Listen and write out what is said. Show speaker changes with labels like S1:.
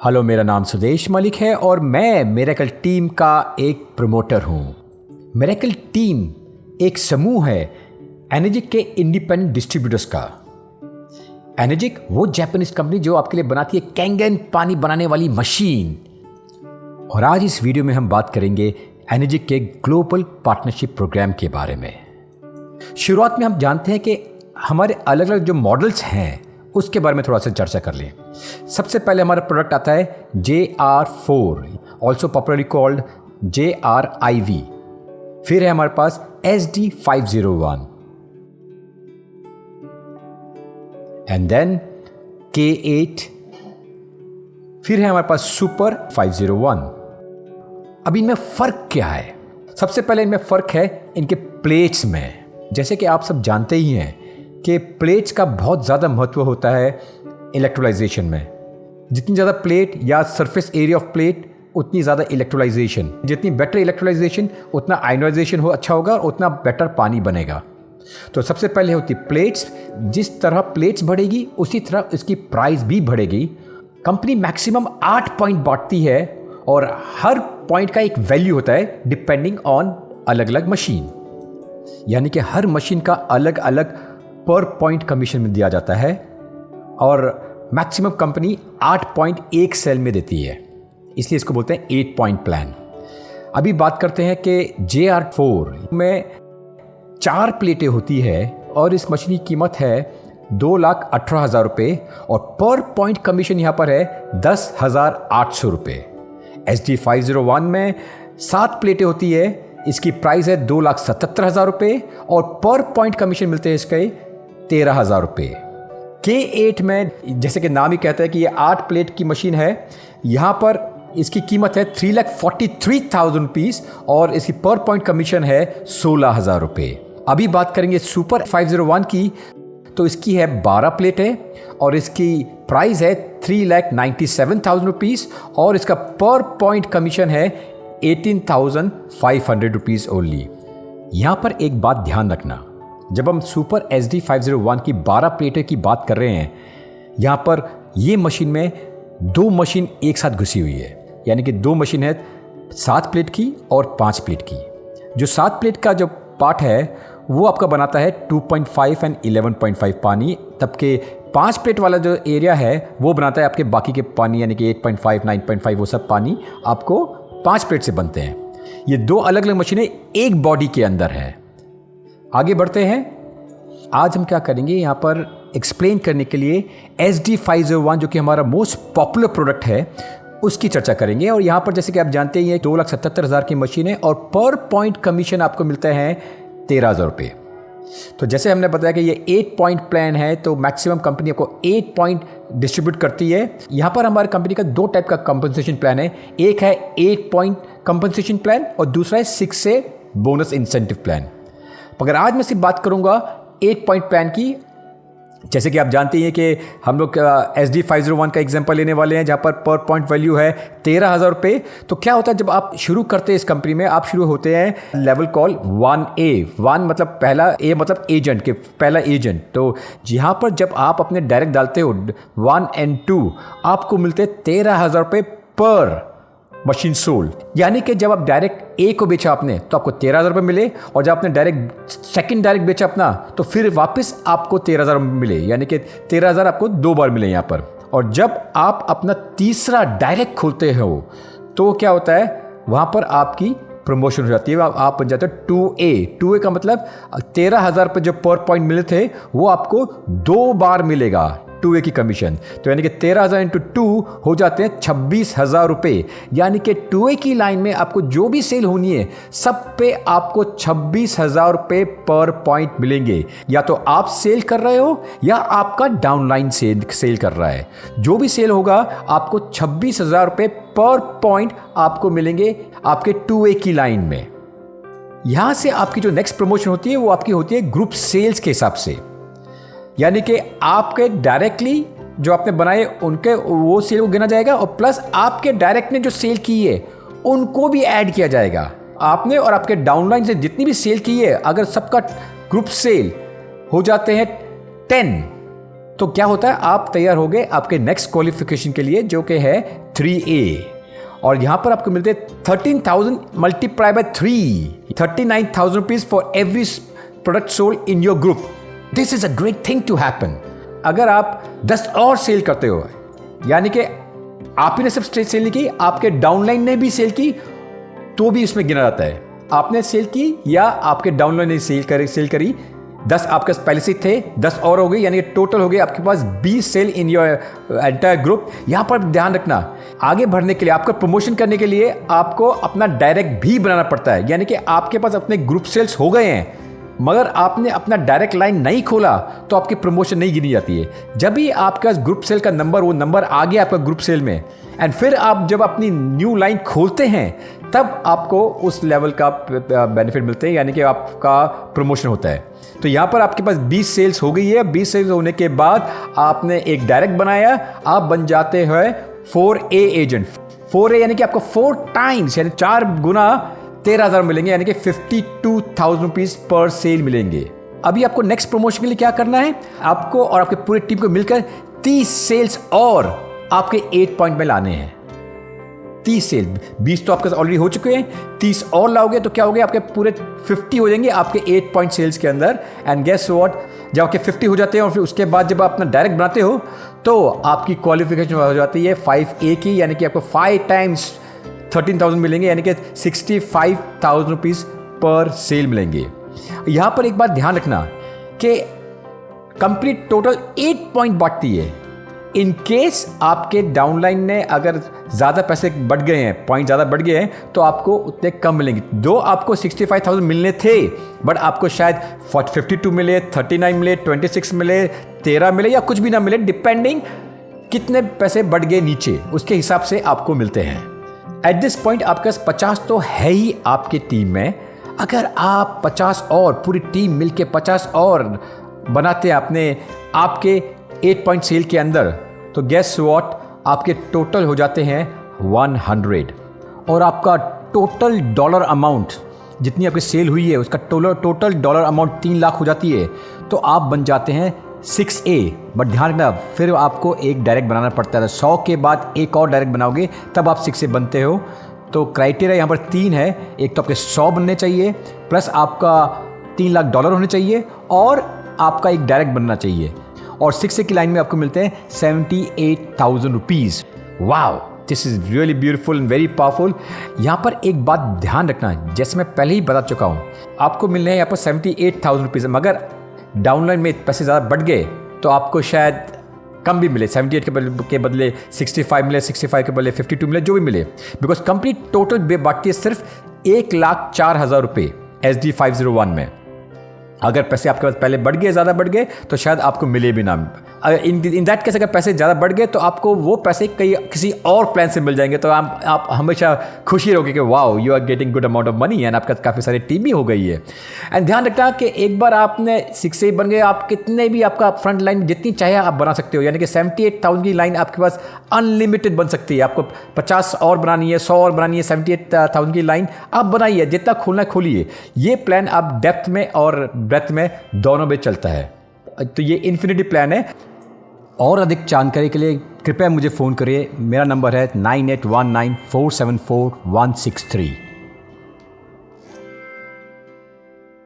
S1: Hello, मेरा नाम सुदेश मलिक है और मैं मिरेकल टीम का एक प्रमोटर हूँ। मिरेकल टीम एक समूह है एनर्जिक के इंडिपेंडेंट डिस्ट्रीब्यूटर्स का। एनर्जिक वो जापानीज कंपनी जो आपके लिए बनाती है कैंगन पानी बनाने वाली मशीन। और आज इस वीडियो में हम बात करेंगे एनर्जिक के ग्लोबल पार्टनरशिप प्रोग्राम के बारे में। शुरुआत में हम जानते हैं कि हमारे अलग अलग जो मॉडल्स हैं उसके बारे में थोड़ा सा चर्चा कर लें। सबसे पहले हमारा प्रोडक्ट आता है JR4, also popularly called JRIV। फिर है हमारे पास SD501 एंड देन K8। फिर है हमारे पास सुपर 501। अब इनमें फ़र्क क्या है? सबसे पहले इनमें फ़र्क है इनके प्लेट्स में। जैसे कि आप सब जानते ही हैं कि प्लेट्स का बहुत ज़्यादा महत्व होता है इलेक्ट्रोलाइजेशन में। जितनी ज़्यादा प्लेट या सरफेस एरिया ऑफ प्लेट उतनी ज़्यादा इलेक्ट्रोलाइजेशन। जितनी बेटर इलेक्ट्रोलाइजेशन उतना आयनाइजेशन उतना होगा और उतना बेटर पानी बनेगा। तो सबसे पहले होती प्लेट्स। जिस तरह प्लेट्स बढ़ेगी उसी तरह इसकी प्राइस भी बढ़ेगी। कंपनी मैक्सिमम 8 पॉइंट बांटती है और हर पॉइंट का एक वैल्यू होता है डिपेंडिंग ऑन अलग अलग मशीन। यानी कि हर मशीन का अलग अलग पर पॉइंट कमीशन में दिया जाता है और मैक्सिमम कंपनी 8 पॉइंट एक सेल में देती है, इसलिए इसको बोलते हैं 8 पॉइंट प्लान। अभी बात करते हैं कि JR4 में 4 प्लेटें होती है और इस मशीन की कीमत है 2,18,000 रुपये और पर पॉइंट कमीशन यहाँ पर है 10,800 रुपये। SD501 में 7 प्लेटें होती है, इसकी प्राइस है 2,77,000 रुपये और पर पॉइंट कमीशन मिलते हैं इसके 13,000 रुपये। K8 में जैसे कि नाम ही कहता है कि ये 8 प्लेट की मशीन है, यहाँ पर इसकी कीमत है 3,43,000 रुपीज़ और इसकी पर पॉइंट कमीशन है 16,000 रुपये। अभी बात करेंगे सुपर 501 की, तो इसकी है 12 प्लेटें और इसकी प्राइस है 3,97,000 रुपीज़ और इसका पर पॉइंट कमीशन है 18,500 रुपीज़ ओनली। यहाँ पर एक बात ध्यान रखना, जब हम सुपर SD501 की 12 प्लेटें की बात कर रहे हैं, यहाँ पर ये मशीन में 2 मशीन एक साथ घुसी हुई है। यानी कि 2 मशीन है 7 प्लेट की और 5 प्लेट की। जो 7 प्लेट का जो पार्ट है वो आपका बनाता है 2.5 एंड 11.5 पानी, तबकि 5 प्लेट वाला जो एरिया है वो बनाता है आपके बाकी के पानी, यानी कि 8.5 9.5 वो सब पानी आपको 5 प्लेट से बनते हैं। ये 2 अलग अलग मशीनें एक बॉडी के अंदर है। आगे बढ़ते हैं। आज हम क्या करेंगे, यहाँ पर एक्सप्लेन करने के लिए SD501 जो कि हमारा मोस्ट पॉपुलर प्रोडक्ट है उसकी चर्चा करेंगे। और यहाँ पर जैसे कि आप जानते हैं ये 2,77,000 की मशीन है और पर पॉइंट कमीशन आपको मिलता है 13,000 रुपये। तो जैसे हमने बताया कि ये 8 पॉइंट प्लान है, तो मैक्सिमम कंपनी आपको 8 पॉइंट डिस्ट्रीब्यूट करती है। यहाँ पर हमारी कंपनी का 2 टाइप का कंपनसेशन प्लान है। एक है 8 पॉइंट कंपनसेशन प्लान और दूसरा है 6 से बोनस इंसेंटिव प्लान। मगर आज मैं सिर्फ बात करूँगा 8 पॉइंट प्लान की। जैसे कि आप जानते हैं कि हम लोग SD501 का एग्जांपल लेने वाले हैं, जहाँ पर पॉइंट वैल्यू है 13,000 रुपये। तो क्या होता है जब आप शुरू करते हैं इस कंपनी में, आप शुरू होते हैं लेवल कॉल 1A। 1 मतलब पहला, A मतलब एजेंट के पहला एजेंट। तो यहाँ पर जब आप अपने डायरेक्ट डालते हो 1 एंड 2, आपको मिलते 13,000 रुपये पर मशीन सोल्ड। यानी कि जब आप डायरेक्ट A को बेचा आपने तो आपको 13,000 रुपये मिले, और जब आपने डायरेक्ट सेकंड डायरेक्ट बेचा अपना तो फिर वापस आपको 13,000 मिले, यानी कि 13,000 आपको 2 बार मिले यहाँ पर। और जब आप अपना तीसरा डायरेक्ट खोलते हो तो क्या होता है, वहाँ पर आपकी प्रमोशन हो जाती है, आप बन जाते हो 2A। 2A का मतलब 13,000 रुपये जो पर पॉइंट मिले थे वो आपको 2 बार मिलेगा 2A की कमीशन। तो यानी कि 13,000 इंटू 2 हो जाते हैं 26,000 रुपये। यानी कि 2A की लाइन में आपको जो भी सेल होनी है सब पे आपको 26,000 रुपये पर पॉइंट मिलेंगे। या तो आप सेल कर रहे हो या आपका डाउनलाइन सेल कर रहा है, जो भी सेल होगा आपको 26,000 रुपये पर पॉइंट आपको मिलेंगे आपके 2A की लाइन में। यहाँ से आपकी जो नेक्स्ट प्रमोशन होती है वो आपकी होती है ग्रुप सेल्स के हिसाब से। यानी कि आपके डायरेक्टली जो आपने बनाए उनके वो सेल को गिना जाएगा और प्लस आपके डायरेक्ट ने जो सेल की है उनको भी ऐड किया जाएगा। आपने और आपके डाउनलाइन से जितनी भी सेल की है, अगर सबका ग्रुप सेल हो जाते हैं 10, तो क्या होता है, आप तैयार हो गए आपके नेक्स्ट क्वालिफिकेशन के लिए जो कि है 3A। और यहाँ पर आपको मिलते हैं 13,000 multiply by 3, 39,000 rupees for every product sold in your group. This is a great thing to happen. अगर आप 10 और सेल करते हो, यानी कि आप ही ने सिर्फ सेल नहीं की, आपके डाउनलाइन ने भी सेल की, तो भी इसमें गिना जाता है। आपने सेल की या आपके डाउनलाइन ने सेल करी 10 आपके पहले से थे, 10 और हो गई, यानी कि टोटल हो गई आपके पास 20 sale in your entire group. यहां पर ध्यान रखना, आगे बढ़ने के लिए, आपका प्रमोशन करने के लिए आपको अपना डायरेक्ट भी बनाना पड़ता है। यानी कि आपके पास अपने ग्रुप सेल्स हो गए हैं, मगर आपने अपना डायरेक्ट लाइन नहीं खोला तो आपकी प्रमोशन नहीं गिनी जाती है। जब भी आपके पास ग्रुप सेल का नंबर, वो नंबर आ गया आपका ग्रुप सेल में, एंड फिर आप जब अपनी न्यू लाइन खोलते हैं, तब आपको उस लेवल का बेनिफिट मिलते हैं, यानी कि आपका प्रमोशन होता है। तो यहाँ पर आपके पास 20 सेल्स हो गई है। 20 सेल्स होने के बाद आपने एक डायरेक्ट बनाया, आप बन जाते हैं 4A एजेंट। 4A यानी कि आपको 4 टाइम्स, यानी 4 गुना 13,000 मिलेंगे, यानी कि 52,000 रुपीज पर सेल मिलेंगे। अभी आपको नेक्स्ट प्रमोशन के लिए क्या करना है, आपको और आपके पूरी टीम को मिलकर 30 सेल्स और आपके 8 पॉइंट में लाने हैं। 30 सेल, 20 तो आपके ऑलरेडी हो चुके हैं, 30 और लाओगे तो क्या हो गया, आपके पूरे 50 हो जाएंगे आपके 8 पॉइंट सेल्स के अंदर। एंड गेस व्हाट, जब आपके 50 हो जाते हैं और फिर उसके बाद जब आप अपना डायरेक्ट बनाते हो तो आपकी क्वालिफिकेशन हो जाती है 5A की, यानी कि आपको 5 टाइम्स 13,000 मिलेंगे, यानी कि 65,000 रुपीज पर सेल मिलेंगे। यहां पर एक बात ध्यान रखना कि कंपनी टोटल 8 पॉइंट बांटती है। इन केस आपके डाउनलाइन ने अगर ज़्यादा पैसे बढ़ गए हैं, पॉइंट ज़्यादा बढ़ गए हैं, तो आपको उतने कम मिलेंगे। दो आपको 65,000 मिलने थे, बट आपको शायद 52 मिले, 39 मिले, 26 मिले, 13 मिले या कुछ भी ना मिले, डिपेंडिंग कितने पैसे बढ़ गए नीचे, उसके हिसाब से आपको मिलते हैं। एट दिस पॉइंट आपके पास 50 तो है ही आपके टीम में। अगर आप 50 और पूरी टीम मिलके 50 और बनाते हैं अपने आपके 8 पॉइंट सेल के अंदर, तो गेस व्हाट, आपके टोटल हो जाते हैं 100, और आपका टोटल डॉलर अमाउंट जितनी आपकी सेल हुई है उसका टोटल डॉलर अमाउंट 3 लाख हो जाती है, तो आप बन जाते हैं 6A। बट ध्यान रखना, फिर आपको एक डायरेक्ट बनाना पड़ता है। 100 के बाद एक और डायरेक्ट बनाओगे तब आप 6A बनते हो। तो क्राइटेरिया यहाँ पर 3 है, एक तो आपके 100 बनने चाहिए, प्लस आपका $3 लाख होने चाहिए, और आपका एक डायरेक्ट बनना चाहिए। और 6A की लाइन में आपको मिलते हैं 78,000 rupees. Wow, this is really beautiful and very powerful. यहाँ पर एक बात ध्यान रखना, जैसे मैं पहले ही बता चुका हूँ, आपको मिलने हैं यहाँ पर 78,000 रुपीज, मगर डाउनलाइन में पैसे ज़्यादा बढ़ गए तो आपको शायद कम भी मिले, 78 के बदले 65 मिले, 65 के बदले 52 मिले, जो भी मिले, बिकॉज कंपनी टोटल बांटती है सिर्फ 1,04,000 रुपये SD 501 में। अगर पैसे आपके पास पहले बढ़ गए, ज़्यादा बढ़ गए, तो शायद आपको मिले भी ना। अगर इन दैट केस अगर पैसे ज़्यादा बढ़ गए तो आपको वो पैसे किसी और प्लान से मिल जाएंगे, तो आप हमेशा खुशी रहोगे कि wow, you are getting good amount of money, and आपका काफ़ी सारी टीम भी हो गई है। एंड ध्यान रखना कि एक बार आपने 6A बन गए, आप कितने भी आपका फ्रंट लाइन जितनी चाहे आप बना सकते हो, यानी कि 78,000 की लाइन आपके पास अनलिमिटेड बन सकती है। आपको 50 और बनानी है, 100 और बनानी है, 78,000 की लाइन आप बनाइए, जितना खोलना खोलिए। ये प्लान आप डेप्थ में और ब्रेथ में दोनों में चलता है, तो ये इन्फिनिटी प्लान है। और अधिक जानकारी के लिए कृपया मुझे फ़ोन करिए। मेरा नंबर है 9819474163।